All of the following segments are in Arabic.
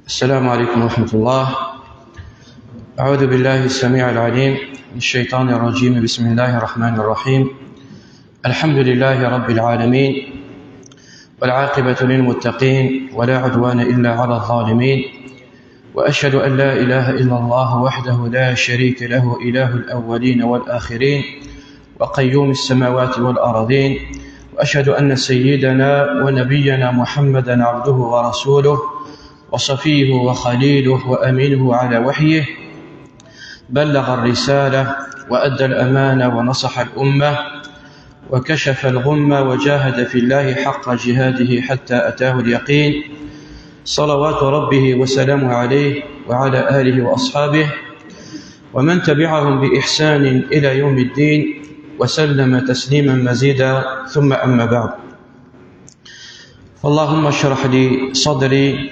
السلام عليكم ورحمة الله. أعوذ بالله السميع العليم من الشيطان الرجيم. بسم الله الرحمن الرحيم. الحمد لله رب العالمين، والعاقبة للمتقين، ولا عدوان إلا على الظالمين، وأشهد أن لا إله إلا الله وحده لا شريك له، إله الأولين والآخرين وقيوم السماوات والأرضين، وأشهد أن سيدنا ونبينا محمدا عبده ورسوله وصفيه وخليله وأمينه على وحيه، بلغ الرسالة وأدى الأمانة ونصح الأمة وكشف الغمة وجاهد في الله حق جهاده حتى أتاه اليقين، صلوات ربه وسلامه عليه وعلى آله وأصحابه ومن تبعهم بإحسان إلى يوم الدين وسلم تسليما مزيدا. ثم أما بعد، فاللهم اشرح لي صدري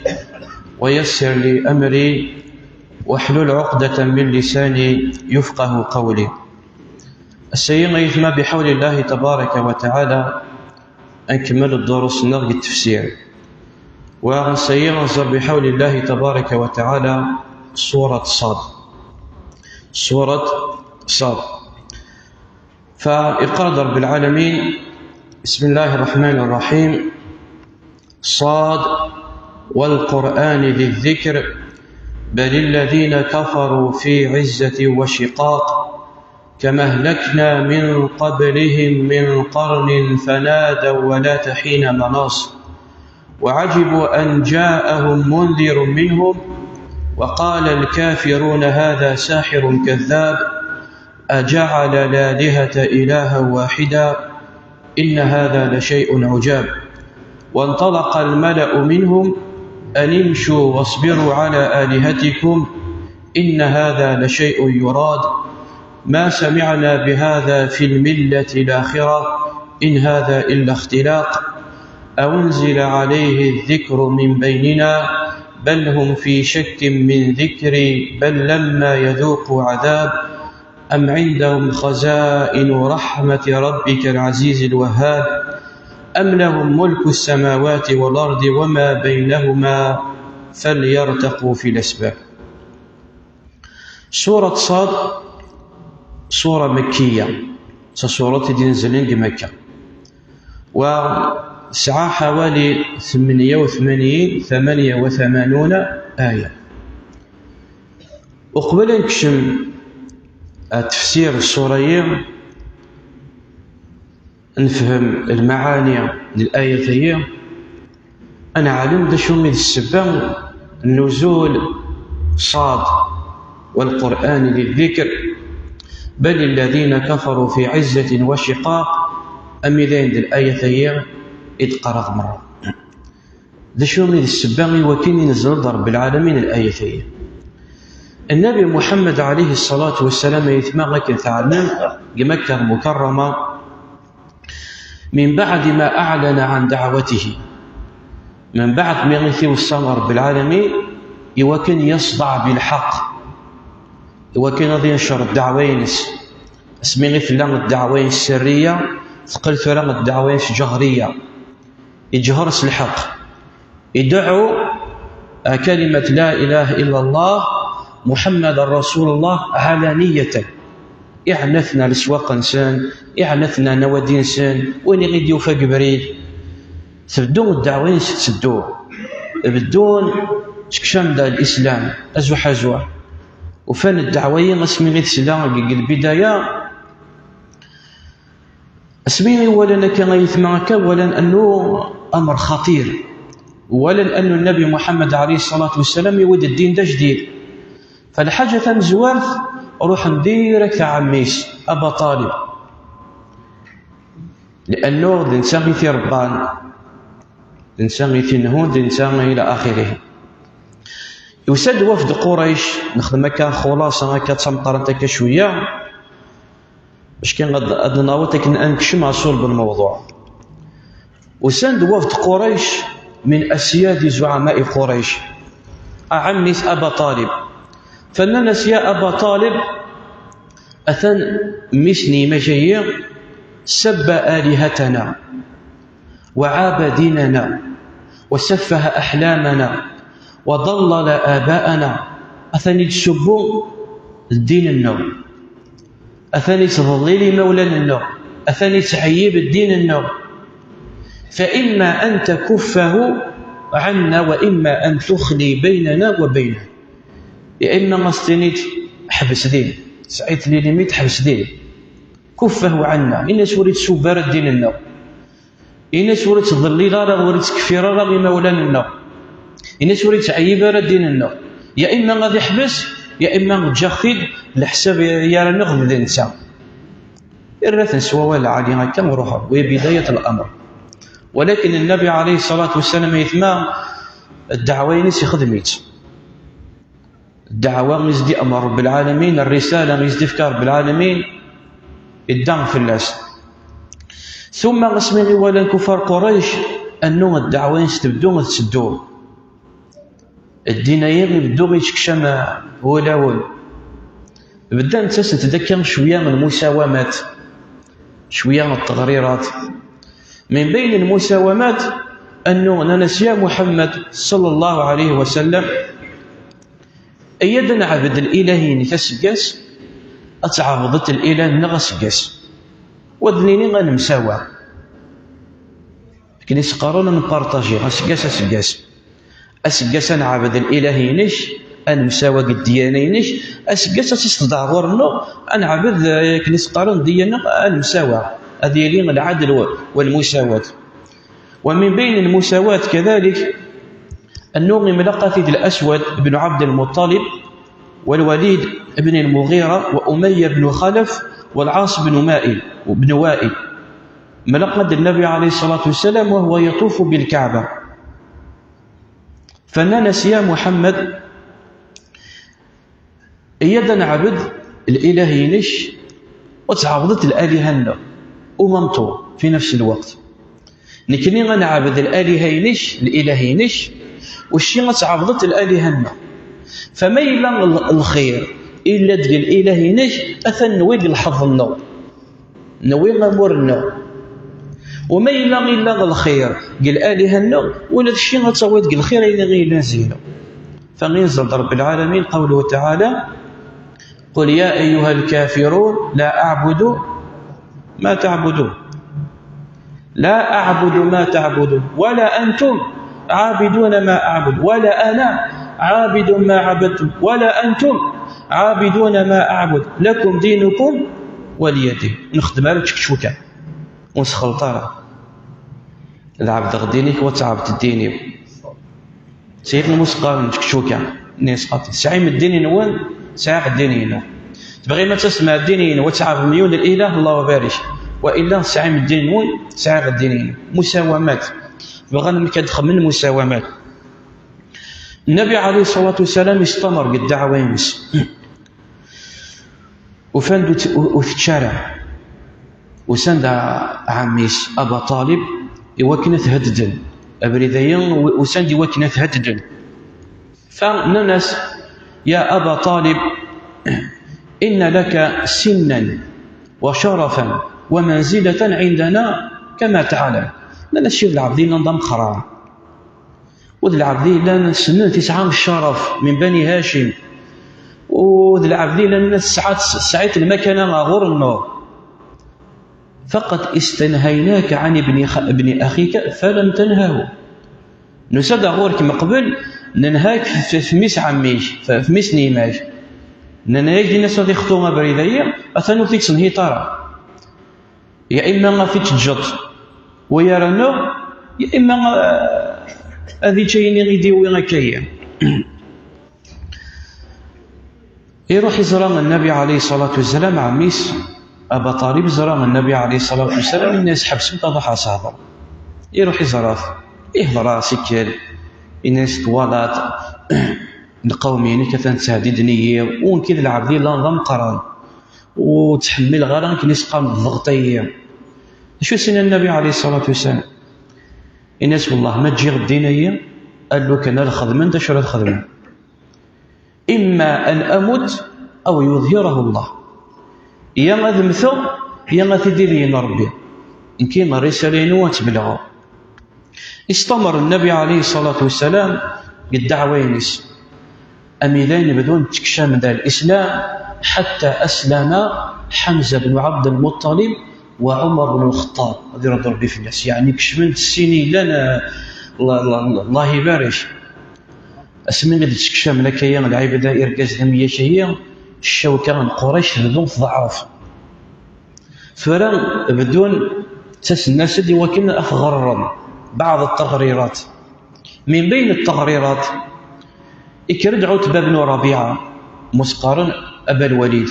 ويسر لي أمري واحلل عقدة من لساني يفقه قولي. السيئة يثمى بحول الله تبارك وتعالى أنكمل الدروس نرجع التفسير، والسيئة نزل بحول الله تبارك وتعالى سورة صاد. فإقرأ رب العالمين. بسم الله الرحمن الرحيم. صاد والقرآن ذي الذكر بل الذين كفروا في عزة وشقاق كما أهلكنا من قبلهم من قرن فنادوا ولا حين مناص وعجبوا أن جاءهم منذر منهم وقال الكافرون هذا ساحر كذاب أجعل الآلهة إلها واحدا إن هذا لشيء عجاب. وانطلق الملأ منهم أن امشوا واصبروا على آلهتكم إن هذا لشيء يراد ما سمعنا بهذا في الملة الآخرة إن هذا إلا اختلاق أنزل عليه الذكر من بيننا بل هم في شك من ذكري بل لما يذوقوا عذاب أم عندهم خزائن رحمة ربك العزيز الوهاب أم لهم ملك السماوات والأرض وما بينهما فليرتقوا في الأسباب. سورة صاد سورة مكية، سورة تنزل مكة، وسعى حوالي 88 آية. وقبل نكشم تفسير السورة نفهم المعاني للآية هي أنا عالم دا شو من السبب النزول صاد والقرآن للذكر بل الذين كفروا في عزة وشقاق أميلين للآية هي إتقرض مرة دا شو من السبب وكين نزل رب العالمين الآية هي النبي محمد عليه الصلاة والسلام يتمغى كثعلم بمكة المكرمة من بعد ما أعلن عن دعوته، من بعد ما يغثي والصلاة رب العالمين يوكن يصدع بالحق، يوكن ينشر الدعوين اسمي في لغة الدعوين السرية ثقل في لغة الدعوين الجهرية، يجهرس الحق، يدعو كلمة لا إله إلا الله محمد رسول الله علانية، إعنثنا لسواق إنسان، إعنثنا نوادي إنسان، وين يغيد يوفى قبريل تبدون الدعوين ستسدوه بدون تكشم دا الإسلام أزو حزوة وفان الدعوين اسمي غير سلام البداية اسمي ولا كان يثمرك ولا أنه أمر خطير ولا أن النبي محمد عليه الصلاة والسلام يود الدين دا جديد. فالحاجة ثم زوارث روح نديرك تعميس أبا طالب لأنه الإنسان في ربان الإنسان في نهود الإنسان إلى آخره. يسد وفد قريش نخدم هكا خلاصة هكا تسمطر انت شوية باش كان غد أدناوتك ننكشم أصول بالموضوع. وسند وفد قريش من أسياد زعماء قريش أعمس أبا طالب فلننس يا أبا طالب أثن مسني مجيء سب آلهتنا وعاب ديننا وسفه أحلامنا وضلل آباءنا. أثني تسبوا الدين النوم، أثني تضليل مولانا النوم، أثني تعيب الدين النوم. فإما أن تكفه عنا وإما أن تخلي بيننا وبينه. يا إما مستنيت حبس دين سعيت لي ليميت حبس دين كفه عنا. إن سوريت سبار الدين النوم، إن سوريت تضليل راه وريت كفير راه مولانا النوم، إن سوريت تعيب الدين النوم. يا إما غادي يحبس يا إما تجخد الحساب يا نغض الإنسان. الرث سوا العالي هكا وروحه وهي بداية الأمر. ولكن النبي عليه الصلاة والسلام يتمام الدعوة ينسي خدميت الدعوة يزدي أمر رب العالمين، الرسالة يزدي فكار رب العالمين الدم في الناس. ثم غسمي ولا كفار قريش أنه الدعوة يستبدو تسدو الدين يبدو يتكشم ولا ول. بدا انت تتذكر شويه من المساومات، شويه من التغريرات. من بين المساومات انه نسيا محمد صلى الله عليه وسلم ايدنا عبد الالهين تسقاس اتعرضت الاله نغسقاس وذنيني غنمساوى كني سقارون نبارطاجي غسقاس اسقاس اسقاس نعبد الالهينش المساوى الديانينش اسقاس تستدعى ورنو نعبد كني سقارون ديانا المساوى هذه لي العدل والمساواة. ومن بين المساواة كذلك أنه من لقطة الأسود بن عبد المطلب والوليد بن المغيرة وأمية بن خلف والعاص بن وائل ملقد النبي عليه الصلاة والسلام وهو يطوف بالكعبة. فنسي محمد إيدا عبد الإلهينش وتعبدت الآلهة وممتو في نفس الوقت. نكني غنعبد الإلهينش والشي غتعبدت الآلهة. فما إلا الخير إلا ديال الإلهينش أثن نوي الحظ النو نوي غمور النو. وما إلا الخير ديال الآلهة النو ولا الشي غتسوي ديال الخير إلا غير نزيله. فغينزل رب العالمين قوله تعالى: قل يا أيها الكافرون لا أعبد ما تعبدون، لا أعبد ما تعبدون ولا أنتم عابدون ما أعبد ولا أنا عابد ما عبدتم ولا أنتم عابدون ما أعبد لكم دينكم ولي دين. نخدم على تشكشوكا ونسخلطها العبد غدينيك وتعبد الديني سيد المسقار تشكشوكا نسقط سعيم الديني نوان ساعة الديني نوان تبغي ما تسمع الدينين وتعرف مليون الإله الله بارك، وإلا سعيم الدين نوان ساعة الدينين. مساومات بغانا نكدخل من المساومات. النبي عليه الصلاة والسلام استمر بالدعوة يمس وفندو وتشارع وسند عميس أبا طالب يوكنت هددن أبريدين وسند يوكنت هددن. فننس يا أبا طالب إن لك سنا وشرفا ومنزلة عندنا كما تعلم. لنا الشيخ العبدين نظام خرا وذ العبدين لنا سنة 9 الشرف من بني هاشم وذ العبدين لنا ساعات المكانة غور النور. فقد استنهيناك عن ابن أخيك فلم تنهه. نسد غورك مقبل ننهاك في ميس عميش في ميس نيماج ننهاك دينا صدي خطومة بريدية أثنو فيك سنهي طارا يا إما ما فيك تجد ويرانو يا إما هذه شيء غيدي ويغكايا. يروح يزرع النبي عليه الصلاة والسلام عميس أبا طالب زرع النبي عليه الصلاة والسلام الناس حبسوا تضحى صادر يروح يزرع يهضر سكر الناس طوالات القومين كثان تهديد نية وكذا العبدي لا نظام قران وتحمل غير كنيس قام الضغطية. شو سنة النبي عليه الصلاة والسلام الناس والله ما تجي غدينية قال له كان الخدمة انت شو الخدمة إما أن أمت أو يظهره الله يا غذمثو يا غتديرين ربي إن كاين رسالين وتبلغوا استمر النبي عليه الصلاة والسلام بالدعوة ينس أميلين بدون تكشى من الإسلام حتى أسلم حمزة بن عبد المطلب وعمر بن الخطاب رضي ربي في الناس. يعني كشمنت السنين لنا الله يبارك اسمين اللي تكشى من كيا العبادة إركاز دمية شهية الشوكة من قريش بدون ضعاف فرا بدون تاس الناس اللي وكنا أفغررا بعض التغريرات. من بين التغريرات إكرد عتبة بن ربيعة مسقارا أبا الوليد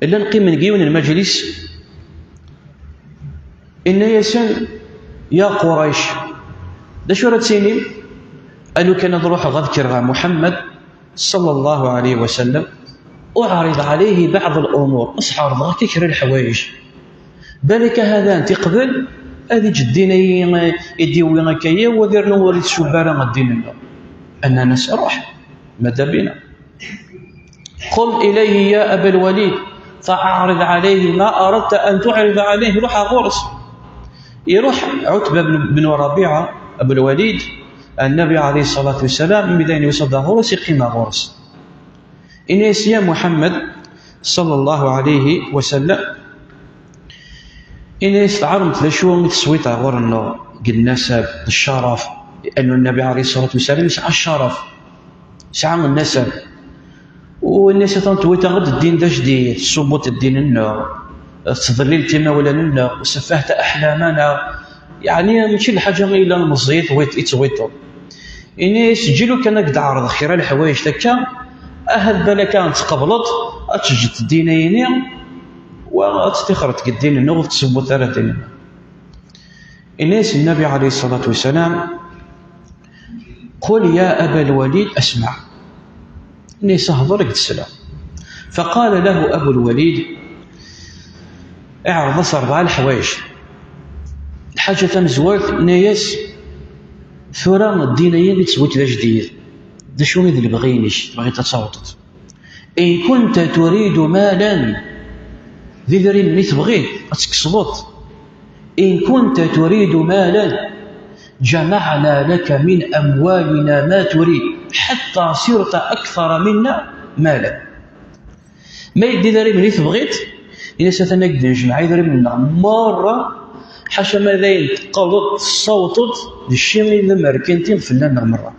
إلا نقيم من قيون المجلس إن يسن يا قريش دا شو راه تسيني قالوا كان نروح غذكر محمد صلى الله عليه وسلم أعرض عليه بعض الأمور أصحى رضا كيكرر الحوايج بالك هذا أنت قبل هذه جدينا يديونا كيا وديرنا وريد شبارة مديننا أننا نسرح ماذا بنا قم إليه يا أبا الوليد فأعرض عليه ما أردت أن تعرض عليه روح غرس. يروح عتبة بن ربيعة أبو الوليد النبي عليه الصلاة والسلام بدين يصدى غرس يقيم غرس إنيس يا محمد صلى الله عليه وسلم إنيس تعرمت لشو متسويت غورنا النسب الشرف لأن النبي عليه الصلاة والسلام يسعى الشرف يسعى النسب والناس تنتويت غد الدين دا جديد صبوت الدين لنا تضليل تما ولا لنا وسفهت أحلامنا يعني ماشي الحاجة غير إلا المزيط ويتويتو إني سجلو كان قد عرض خير الحوايج تكا أهل بالك كانت قبلت أتجد الدينيين وأتستخرت الدين النغف تسبوت على ديننا. إنيس النبي عليه الصلاة والسلام قل يا أبا الوليد أسمع إنيس أهضرك السلام. فقال له أبو الوليد اعرض أربع الحوايج الحاجة تمزوات نيس ثورة الدينيين اللي تسويت ذا جديد دا شو اللي بغينيش بغيت تصوتت إن كنت تريد مالا ذي ذرين اللي تبغيت أتكسبط إن كنت تريد مالا جمعنا لك من أموالنا ما تريد حتى صرت أكثر منا مالا. ما يدي ذرين اللي تبغيت إذا ستنقد نجمع ذرين منا مرة حاشا ماذا يتقلط صوتت للشيء اللي مركنتين في اللنا مرة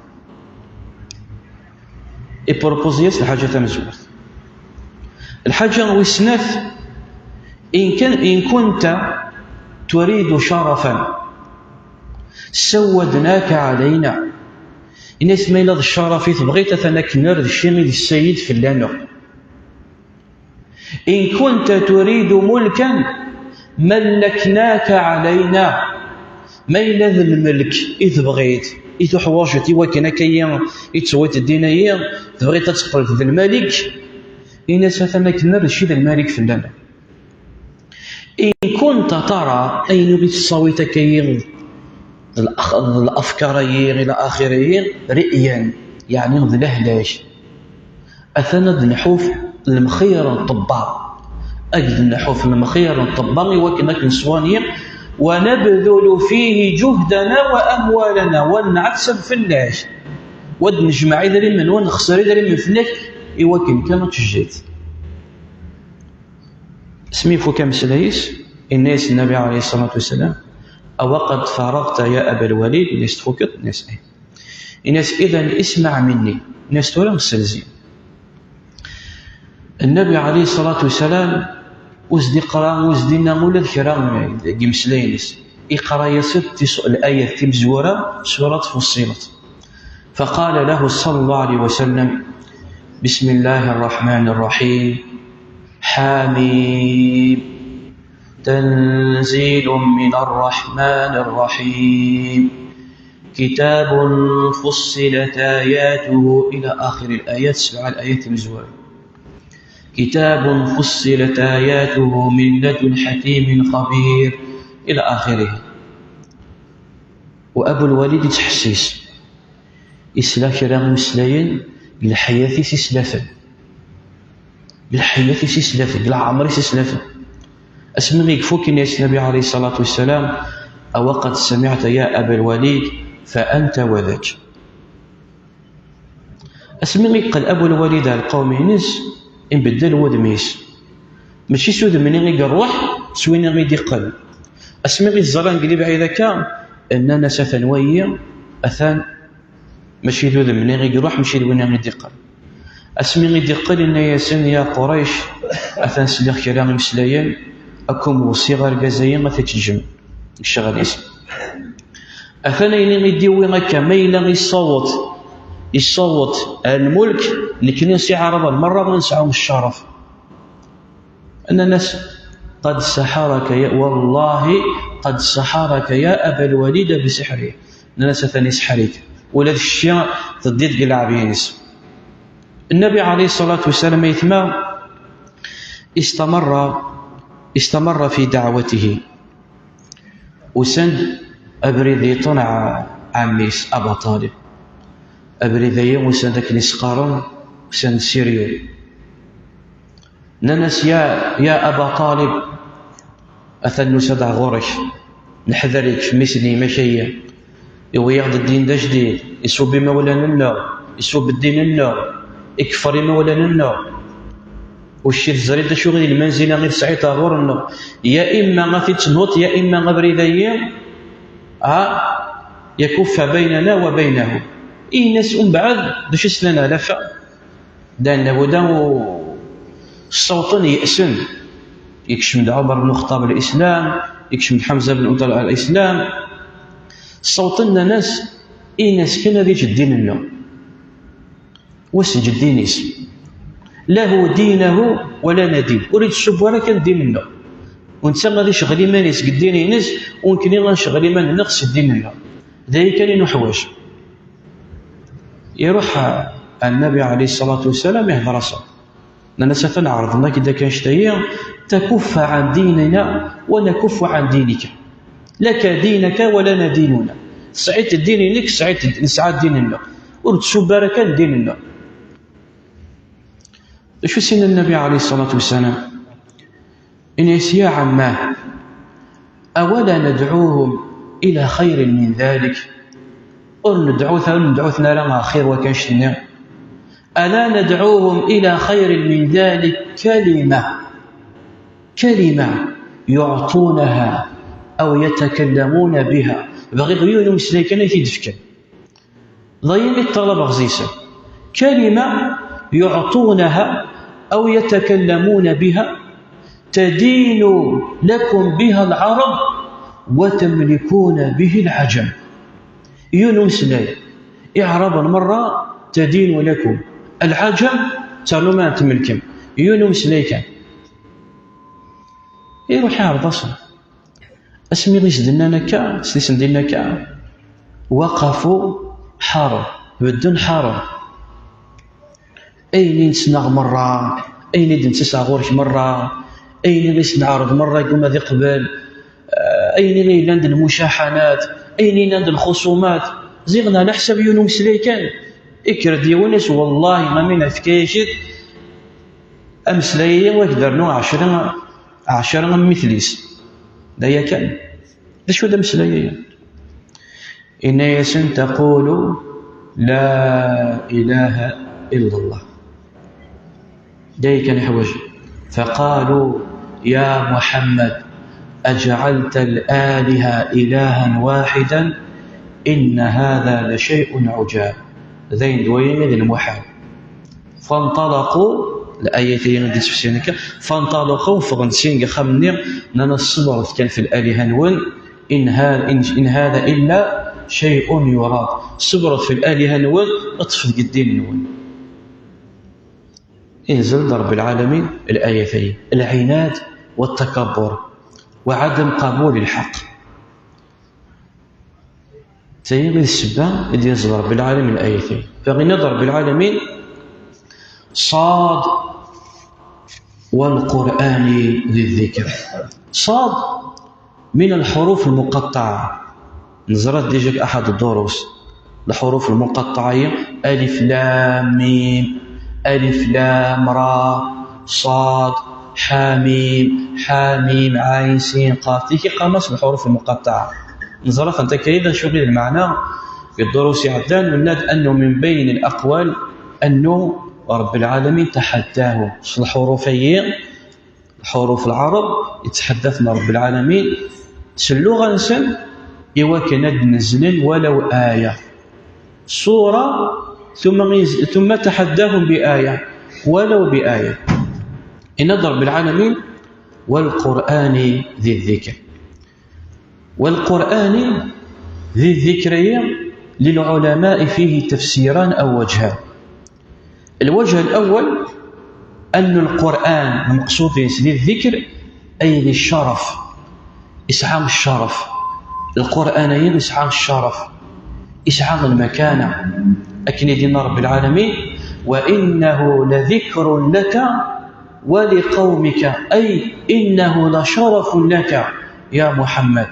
إبروبوزيس الحاجة تمزوت الحاجة وسناث إن كنت تريد شرفا سودناك علينا إن اسمي لذ الشرف بغيت ثناك نرد الشيء السيد في اللنا. إن كنت تريد ملكا ملكناك علينا ما يلذ الملك إذ بغيت إذ حواجتي وكنا كيا يتسويت الدينية بغيت تقبل ذا الملك إن سثناك نرشد الملك في اللنا. إن كنت ترى أي نبي تصويت كيا الأفكاريين إلى آخرين رئيا يعني نضلهلاش أثنى نحوف المخير الطباع أجد النحوف المخير الطباع وكنك نسوانيا ونبذل فيه جهدنا وأموالنا ونعكسب في اللاش ونجمع إذا من ونخسر إذا من فلك إيوكن كما تجيت اسمي فوكا مسلايس الناس النبي عليه الصلاة والسلام أوقد فرغت يا أبا الوليد الناس تفوكت الناس الناس إذن اسمع مني الناس تولا مسلزين النبي عليه الصلاة والسلام وزدي قرا وزدينا ولا الكرام جمسلينس اقرا يسد الآية تمزورة سورة فصلت فقال له صلى الله عليه وسلم بسم الله الرحمن الرحيم حميم تنزيل من الرحمن الرحيم كتاب فصلت آياته إلى آخر الآيات 7 الآيات المزورة كتاب فصلت آياته من لدن حكيم خبير إلى آخره. وأبو الوليد يتحسس إسلاك رغم مسلاين بالحياة سيسلافا بالحياة سيسلافا بالعمر سيسلافا أسمي يكفوك الناس النبي عليه الصلاة والسلام أو قد سمعت يا أبا الوليد فأنت وذاك. أسمي قال أبو الوليد على القوم ينس إن بدل ودميس ماشي سود مني يروح سوينا غيدي قل. أسمي الزران قليب عيدا كان أننا سثنوية أثان ماشي ذو مني يروح ماشي لوين غيدي قل. أسمي غيدي قل إن ياسن يا قريش أثان سليخ كلام مسلايين أكم وصيغة الجزائر ما تتجمع الشغل اسم أثناء يدي وينك ميلا يصوت الملك لكن ينسي عربا مرة نسعهم الشرف أن الناس قد سحرك والله قد سحرك يا أبا الوليد بسحره. الناس ثاني سحرك ولا الشيء تضيد قلعبينس. النبي عليه الصلاة والسلام يتمام استمر في دعوته وسن أبريذي طنع عميس أبا طالب أبريذي وسن ذاك نسقارون وسن سيريو ننس يا أبا طالب أثن سدع غورش نحذرك مثلي مشية ويغض الدين دا جديد يسوب بمولانا النار يسوب الدين النار يكفر مولانا النار والشيء الزريد شو غير المنزل غير ساعتها غورنا يا إما غادي تنوط يا إما غبريدية يكف بيننا وبينه ناس بعد باش سلنا لفا دانا وداو الصوت يأسن يكشم عمر بن الخطاب الإسلام يكشم حمزة بن أبي طالب الإسلام صوت ناس ناس كنا ذي الدين لنا وسج الدين اسم له دينه ولا ندين أريد الشب ولا كان دين لنا ونسا غادي شغلي ما نيس قدين ينس وممكن غنشغلي ما نقص الدين لنا ذلك كان نحوج يروح النبي عليه الصلاة والسلام يهضر صار لأن سنعرضنا كذا كان شتايا تكف عن ديننا ونكف عن دينك لك دينك ولنا ديننا سعيت الدين لك سعيت نسعى ديننا ورد شبارك ديننا. شو سن النبي عليه الصلاة والسلام إن يسيا عماه أولا ندعوهم إلى خير من ذلك ندعوثنا لما خير وكنشنا ألا ندعوهم إلى خير من ذلك كلمة يعطونها أو يتكلمون بها بغي غيون مسليكنا يتدفكا ضيين الطلب غزيسا كلمة يعطونها أو يتكلمون بها تدين لكم بها العرب وتملكون به العجم. يونس لا إعراب مرة تدين لكم العجم تعنو ما تملكم يونس ليكا يروح يعرض أصلا اسمي غيش دلنا كا سليسن دلنا كا وقفوا حرب بدون حرب أين نسنغ مرة أين نتسع غورش مرة أين نعرض مرة يقوم هذه قبل أين عند المشاحنات أين عند الخصومات زيغنا نحسب يونس ليكان إكر ديونس والله ما من أفكيشت أمس ليا وقدرنا عشرة مثليس دا كان دا شو دا مسليا إن يسن تقول لا إله إلا الله دا كان حوج فقالوا يا محمد أجعلت الآلهة إلها واحدا إن هذا لشيء عجاب ذين دوين ذي المحال فانطلقوا الآيتين دي سفسينك فانطلقوا فغنسين خمني نانا الصبر كان في الآلهة نون إن هذا إلا شيء يراد صبرت في الآلهة نون اطفت الدين نون انزل رب العالمين الآيتين العناد والتكبر وعدم قبول الحق سيغي السبا اللي ينزل رب العالمين الآيتين فغنى رب العالمين صاد والقرآن ذي الذكر. صاد من الحروف المقطعة نزرت ديجاك أحد الدروس الحروف المقطعية ألف لام ميم ألف لام را صاد حاميم عين سين قاف تيكي قامت بالحروف المقطعة نزرق أنت كيدا شو غير المعنى في الدروس عدان وناد أنه من بين الأقوال أنه رب العالمين تحداه الحروفيين حروف العرب يتحدثنا رب العالمين تسلو غنسن إوا كند نزل ولو آية سورة ثم تحداهم بآية ولو بآية إن رب العالمين والقرآن ذي الذكر. والقرآن ذي الذكر للعلماء فيه تفسيران أو وجهان. الوجه الأول أن القرآن المقصود ذي الذكر أي ذي الشرف، إسعام الشرف. القرآن إسعام الشرف، إسعام المكانة. لكن يدين رب العالمين وإنه لذكر لك ولقومك، أي إنه لشرف لك يا محمد.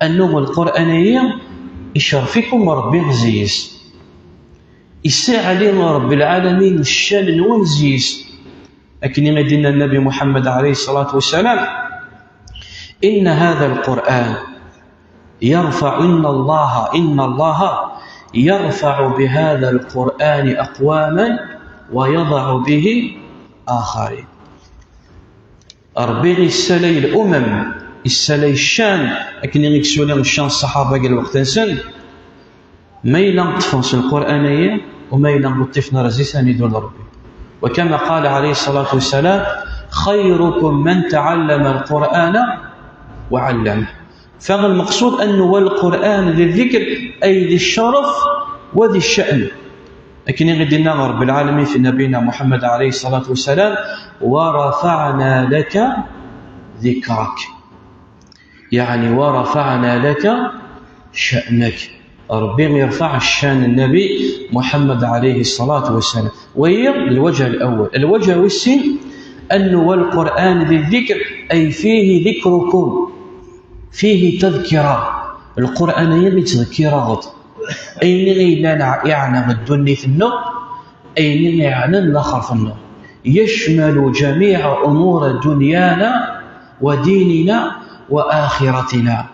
أنه القرآنية يشرفكم ربي غزيز، يساع علينا رب العالمين الشان ونزيز. لكن يدين النبي محمد عليه الصلاة والسلام إن هذا القرآن يرفع إن الله يرفع بهذا القرآن أقواما ويضع به آخرين. ربي السلي الأمم السلي الشان، لكن يكسولي الشان الصحابة قال وقت سن ما يلام تفنس القرآنية وما يلام طفنا رزيسان يدول ربي. وكما قال عليه الصلاة والسلام خيركم من تعلم القرآن وعلمه. فالمقصود أنه والقرآن ذي الذكر أي ذي الشرف وذي الشأن. لكن يغدنا رب العالمين في نبينا محمد عليه الصلاة والسلام ورفعنا لك ذكرك، يعني ورفعنا لك شأنك. ربي يرفع الشان النبي محمد عليه الصلاة والسلام. وهي الوجه الأول. الوجه الثاني أنه والقرآن ذي الذكر أي فيه ذكركم، فيه تذكرة. القرآن يلي تذكرة غض أين يعني الدنيا في النور، أين يعني الآخر في النور، يشمل جميع أمور دنيانا وديننا وآخرتنا.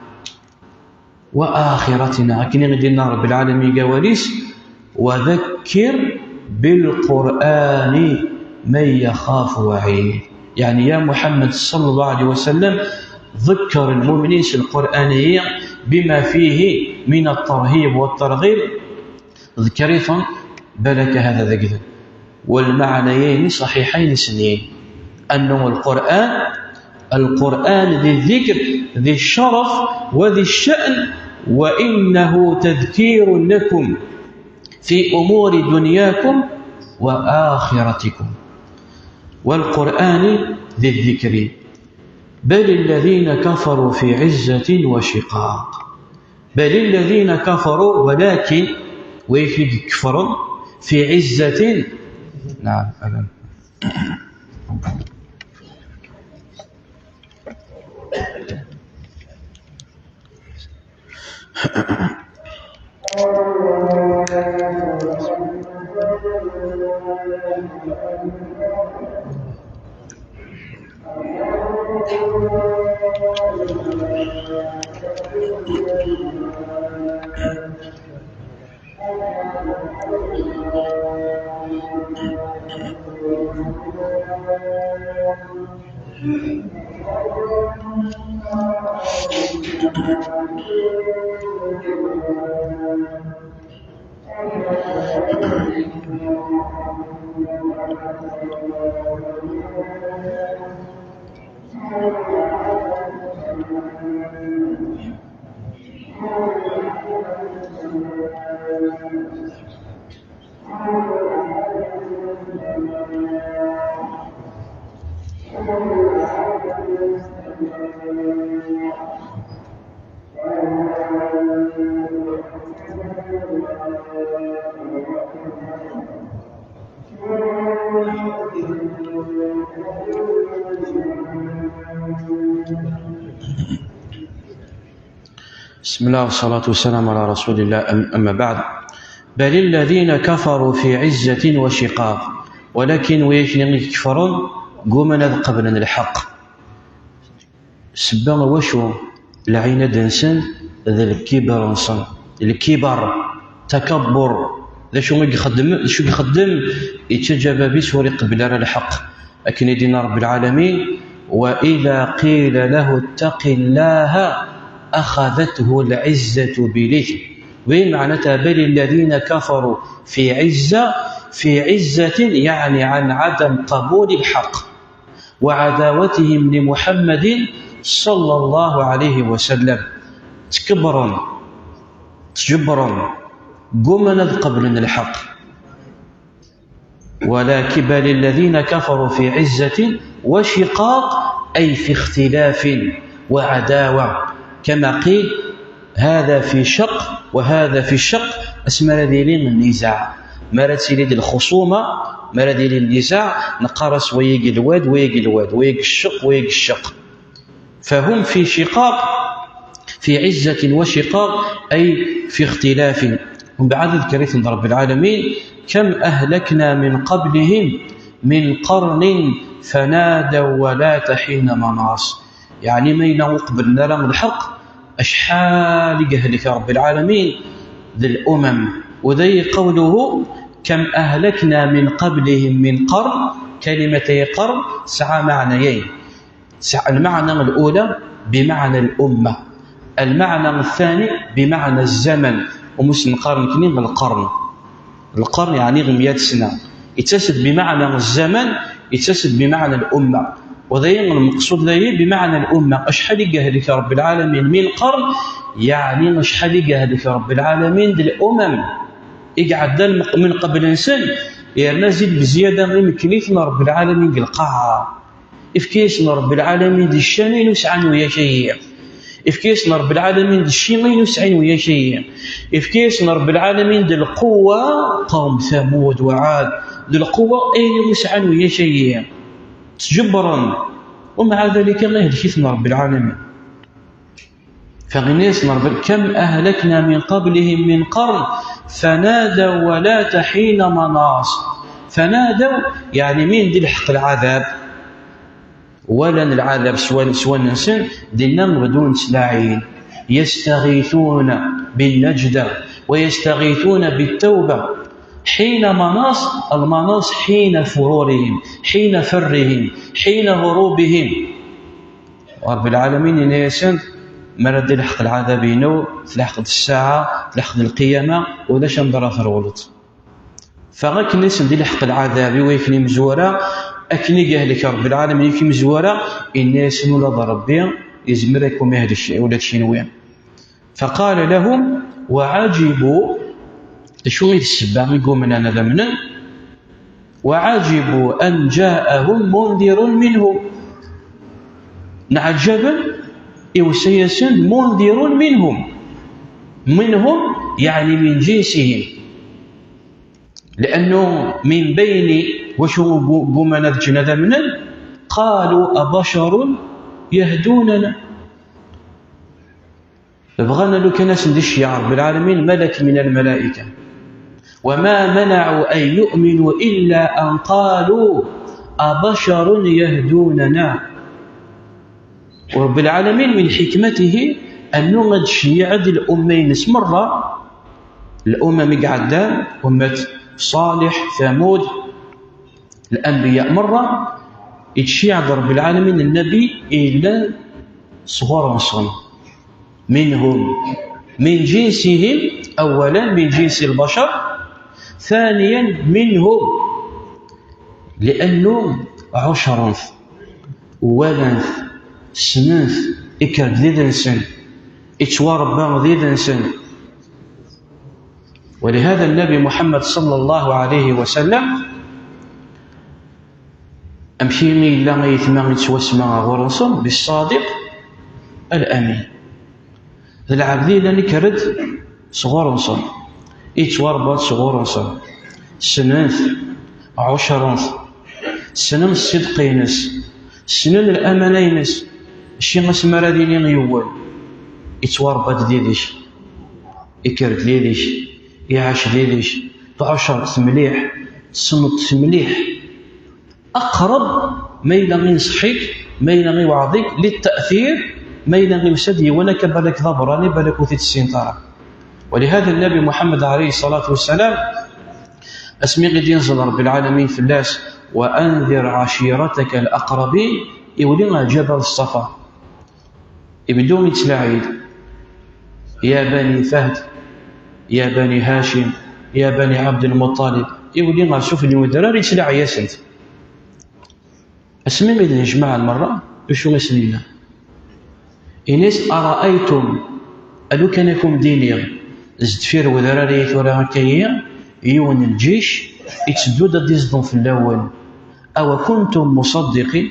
لكن يغدينا رب العالمين قواليس وذكر بالقرآن من يخاف وعيد. يعني يا محمد صلى الله عليه وسلم ذكر المؤمنين القرآنية بما فيه من الترهيب والترغيب ذكريثا بلك هذا ذكر. والمعنيين صحيحين سنين أنه القرآن ذي الذكر ذي الشرف وذي الشأن، وإنه تذكير لكم في أمور دنياكم وآخرتكم. والقرآن ذي الذكر بل الذين كفروا في عزة وشقاق. بل الذين كفروا ولكن ويكفرون في عزة. نعم أبدا. بسم الله والصلاة والسلام على رسول الله. أما بعد. بل الذين كفروا في عزة وشقاق. ولكن ويكفرون قومنا قبل الحق. سبنا وشو لعين دنسن ذا الكبر نصن الكبر تكبر ذا شو يخدم يتجاب بيس وريقبل على الحق. لكن يدينا رب العالمين وإذا قيل له اتق الله أخذته العزة بالإثم. وين معناتها؟ بل الذين كفروا في عزة يعني عن عدم قبول الحق وعداوتهم لمحمد صلى الله عليه وسلم. تجبرا قمنا قبل الحق. ولكن بل الذين كفروا في عزة وشقاق أي في اختلاف وعداوة، كما قيل هذا في شق وهذا في الشق. اسم ديالين النزاع، مرات سيدي الخصومة، مرات ديال النزاع، نقرس ويق الواد ويق الشق. فهم في شقاق، في عزة وشقاق أي في اختلاف. ومن بعد ذكرت رب العالمين كم أهلكنا من قبلهم من قرن فنادوا ولا حين مناص. يعني ما ينقبلنا لهم الحق أشحال يهلك رب العالمين ذي الأمم. وذي قوله كم أهلكنا من قبلهم من قرن، كلمتي قرن سعى معنيين. المعنى الأولى بمعنى الأمة، المعنى الثاني بمعنى الزمن. ومسلم قرن كنين القرن يعني 100 سنة، يتسد بمعنى الزمن، يتسد بمعنى الأمة. وذي المقصود ذي بمعنى الأمة. أشحال يهلك رب العالمين من قرن، يعني أشحال يهلك رب العالمين ذي الأمم. يقعد من قبل سن ينزل بزيادة من كليتنا رب العالمين القاعة. إفكيسنا رب العالمين ذي الشامين وسعان ويا شيء، إفكيسنا رب العالمين ذي الشيمين وسعين ويا شيء، إفكيسنا رب العالمين ذي القوة قوم ثمود وعاد، ذي القوة أين وسعان ويا شيء تجبرا. ومع ذلك الله يهلكنا رب العالمين. فغنيسنا رب كم أهلكنا من قبلهم من قرن فنادوا ولا حين مناص. فنادوا يعني مين ذي الحق العذاب ولا العذاب سوى ننسن دينا بدون سلاعين. يستغيثون بالنجدة ويستغيثون بالتوبة حين مناص. المناص حين فرورهم، حين فرهم، حين هروبهم. رب العالمين ينسن مرد الحق العذابين تلحق الساعة، تلحق القيامة، ولا شندرا في الغلط. فغاك الناس دي الحق العذابي ويكني مزورة أكني يهلك رب العالمين يكني مزورة الناس ولا ربي يزمركم يهل الشيء ولا تشينوين. فقال لهم وعجبوا شو السبع يقوم أنا ذمنا وعجبوا أن جاءهم منذر منهم. نعجبا يوسيسن منذر منهم يعني من جنسهم، لأنه من بين وشو قمنا ذجنا ذمنا قالوا أبشر يهدوننا. بغانا لو كان سندش يا رب العالمين ملك من الملائكة وما منعوا أن يؤمنوا إلا أن قالوا أبشر يهدوننا. ورب العالمين من حكمته أنه قد شيعد الأمين مرة الأمم قعدان أمة صالح ثمود الأنبياء مرة يتشيع رب العالمين النبي إلا صغار صغار منهم من جنسهم، أولا من جنس البشر، ثانيا منهم لأنه عشرنث ولنث سننث إكرد ذي ذنسن إتواربا ذي ذنسن. ولهذا النبي محمد صلى الله عليه وسلم أمشيني إلا غيثما يتوسما غرصا بالصادق الأمين. ذا العبدين اللي كرد صغورنصا إتواربا صغورنصا سننث عشرنث سنن الصدقينس سنن الأمانينس الشيء مسمى راديني غيوال يتواربا ديديش يكرد ديديش يعاش ديديش تعشر مليح صمت مليح أقرب ما يلغي نصحيك ما يلغي وعظيك للتأثير ما إذا غير سدي ونك بالك ضبراني بالك وثيت السنطرة. ولهذا النبي محمد عليه الصلاة والسلام اسمي غير ينزل رب العالمين في الناس وأنذر عشيرتك الأقربين يولينا جبل الصفا يبدون يتلاعيد يا بني فهد يا بني هاشم يا بني عبد المطلب يولينا شوف اللي ودراري يتلاعي يا سنت اسمي غير نجمع المرة وشو مسلينا إنس أرأيتم ألو كانكم دينيا زدفير وذراري ثورة كيا يون الجيش يتسدود ديزدون في اللون أو كنتم مصدقين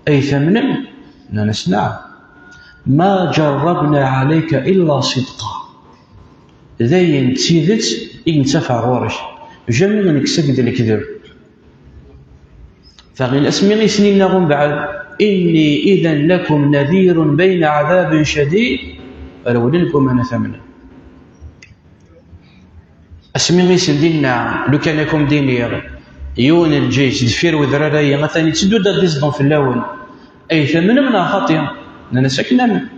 أي ثمنا نسمع ما جربنا عليك إلا صدقا ذي تسيدت ينتفع ورش جميع نكسد الكذب فغير أسمي سنين نغم بعد إني إذا لكم نذير بين عذاب شديد ولو لكم أنا ثمنا أسمي غيس ديننا لو كان لكم دينيا يون الجيش دفير وذراري مثلا تسدود ديزدون في اللون أي ثمنا من خاطئة أنا سكننا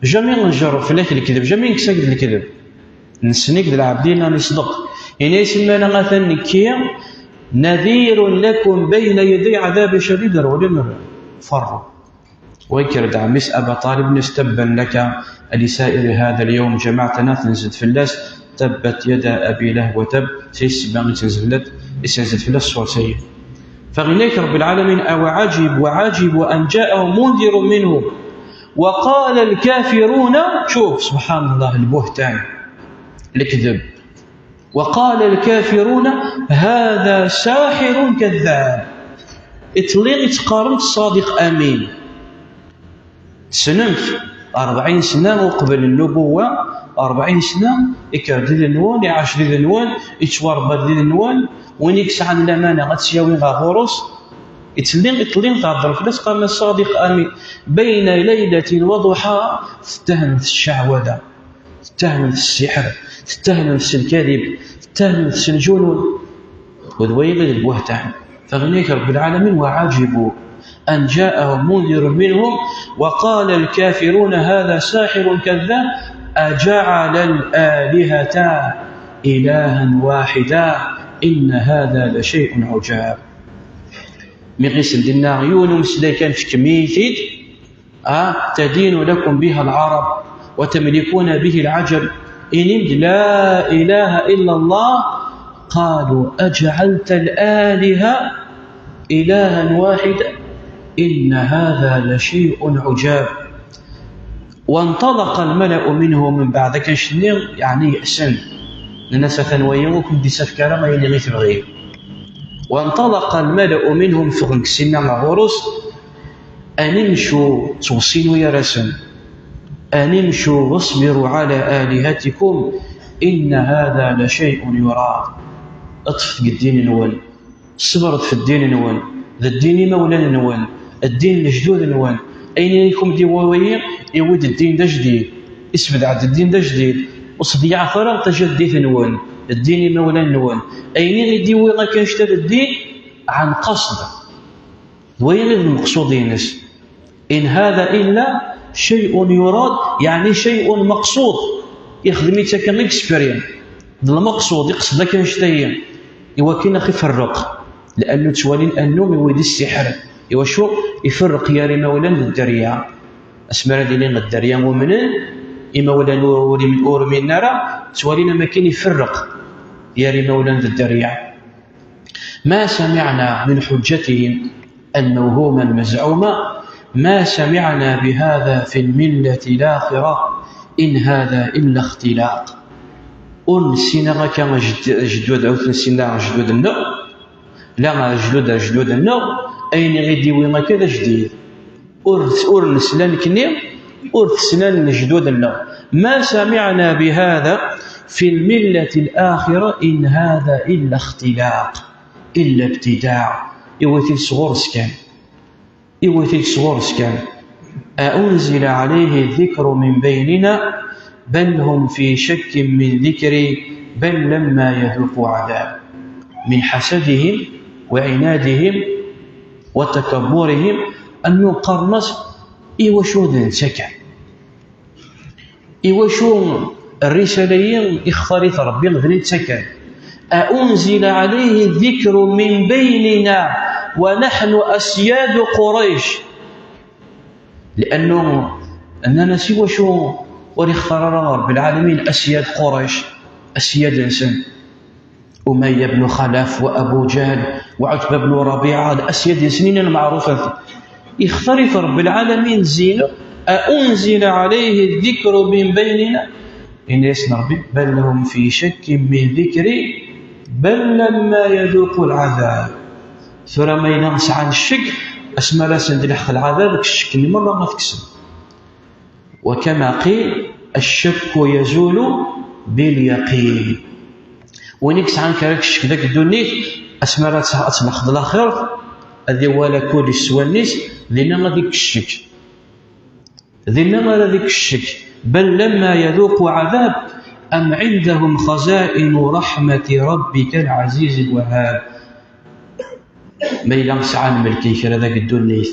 جميع نجرب في لك الكذب جميع نكسد الكذب نسنيك العبدين نصدق يعني يسمى مثلا كيا نذير لكم بين يدي عذاب شديد ولم فروا ويكرد عمس أبا طالب نستبا لك لسائر هذا اليوم جماعتنا تنزل في اللاس تبت يدا أبي له وتب سيسبان تنزلت يسنزل في اللاس صور سيء فغنيك رب العالمين أو عجب وأن جاءهم منذر منهم وقال الكافرون شوف سبحان الله البهتان الكذب وقال الكافرون هذا ساحر كذاب اطلق تقارن الصادق امين سنمت 40 سنه وقبل النبوه 40 سنه يكرد النوان يعاش ذي النوان يتوربد ذي النوان وين يكسع عن الامانه غتسياوي غاغورس يتلين تهضر فلاس قال الصادق امين بين ليله وضحى تتهم في الشعوذه تتهم في السحر تتهم في الكذب تتهم في الجنون وذويغ البهتان فغنيك رب العالمين وعجبوا أن جاءهم منذر منهم وقال الكافرون هذا ساحر كذاب أجعل الآلهة إلها واحدا إن هذا لشيء عجاب مغيس الدنا عيون مسلكا في كميثيد تدين لكم بها العرب وتملكون به العجب إن لا إله إلا الله قالوا أجعلت الآلهة إلها واحدا إن هذا لشيء عجاب وانطلق الملأ منه من بعد كشنير يعني يحسن الناس ثانويوكم دي سفكارا ما يلي غيث بغير وانطلق الملأ منهم فغنك سنة غورس أن امشوا توصينوا يا رسم أن امشوا واصبروا على آلهتكم إن هذا لشيء يراد اطف الدين نوال صبرت في الدين نوال ذا الدين مولانا نوال الدين الجدود نوال أين لكم ديواوية يود الدين ده جديد اسم عد الدين ده جديد وصديع فرغ تجديد نوال الدين مولانا نوال أين ديواوية كان اشترى الدين عن قصد وين المقصودين إن هذا إلا شيء يراد يعني شيء مقصود يخدم يتكلم اكسبيريان المقصود يقصد كان شتيا يوكلنا خي فرق لانه توالين انه يودي السحر ايوا شو يفرق يا رمولان الدريا اسمر هذه لين الدريا مؤمنين اما ولا نوري من اور من نرى توالينا ما كاين يفرق يا رمولان الدريا ما سمعنا من حجتهم الموهومه المزعومه ما سمعنا بهذا في المله الاخره إن هذا إلا اختلاق ونسينا كما جدود أو نسينا جدود النوع لا جدود النوع أين غيدي وما كذا جديد ورنسلان كنيم ورنسلان جدود النوع ما سمعنا بهذا في الملة الآخرة إن هذا إلا اختلاق إلا ابتداع إوتي صغور سكان أأنزل عليه الذكر من بيننا بل هم في شك من ذكري بل لما يذوقوا عذاب من حسدهم وعنادهم وتكبرهم أن يقرنس وشود سكن إيواشو الرسالة يختاريت ربي غني تسكن أأنزل عليه الذكر من بيننا ونحن أسياد قريش، لأنه أننا سوى شو وليختار رب العالمين أسياد قريش، أسياد إنسان أمية بن خلف وأبو جهل وعتبة بن ربيعة، الأسياد سنين المعروفة. يختار رب العالمين زينة أأنزل عليه الذكر من بيننا، إن يسن ربي بل لهم في شك من ذكري بل لما يذوقوا العذاب. ثم ما ينغص عن الشك أسمى لا سندلح العذاب الشك اللي مرة ما تكسب. وكما قيل الشك يزول باليقين، ونكس عن كراك الشك ذاك الدنيا أسمى لا تسمح الآخر هذه ولا كل سوانيس لنا ما ذيك الشك، ذينا ما ذيك الشك بل لما يذوقوا عذاب أم عندهم خزائن رحمة ربك العزيز الوهاب. ما يلمس عن ملكي كرا ذاك الدنيا،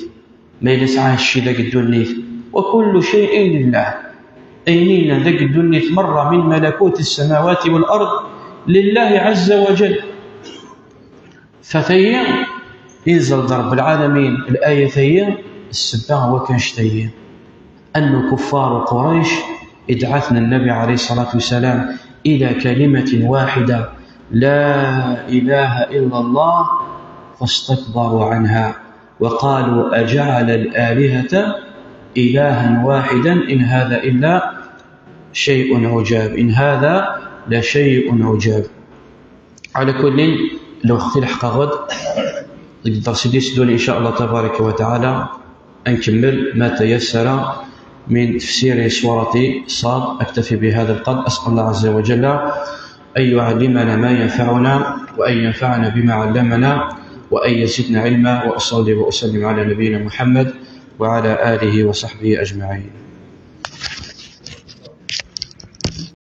ما يلمس عن الشي ذاك الدنيا، وكل شيء لله. أينينا ذاك الدنيا مرة من ملكوت السماوات والأرض لله عز وجل. فثيا ينزل رب العالمين الآية ثيا السبع هو كنشتيا أن كفار قريش ادعثنا النبي عليه الصلاة والسلام إلى كلمة واحدة لا إله إلا الله فاستكبروا عنها وقالوا أجعل الآلهة إلها واحدا إن هذا إلا شيء عجاب، إن هذا لشيء عجاب. على كل لو اختي الحق غد يقدر سيدي سدوني إن شاء الله تبارك وتعالى نكمل ما تيسر من تفسير سورة صاد. أكتفي بهذا القدر، أسأل الله عز وجل أن يعلمنا ما ينفعنا وأن ينفعنا بما علمنا وأن يزدنا علما. وأصلي وأسلم على نبينا محمد وعلى آله وصحبه أجمعين.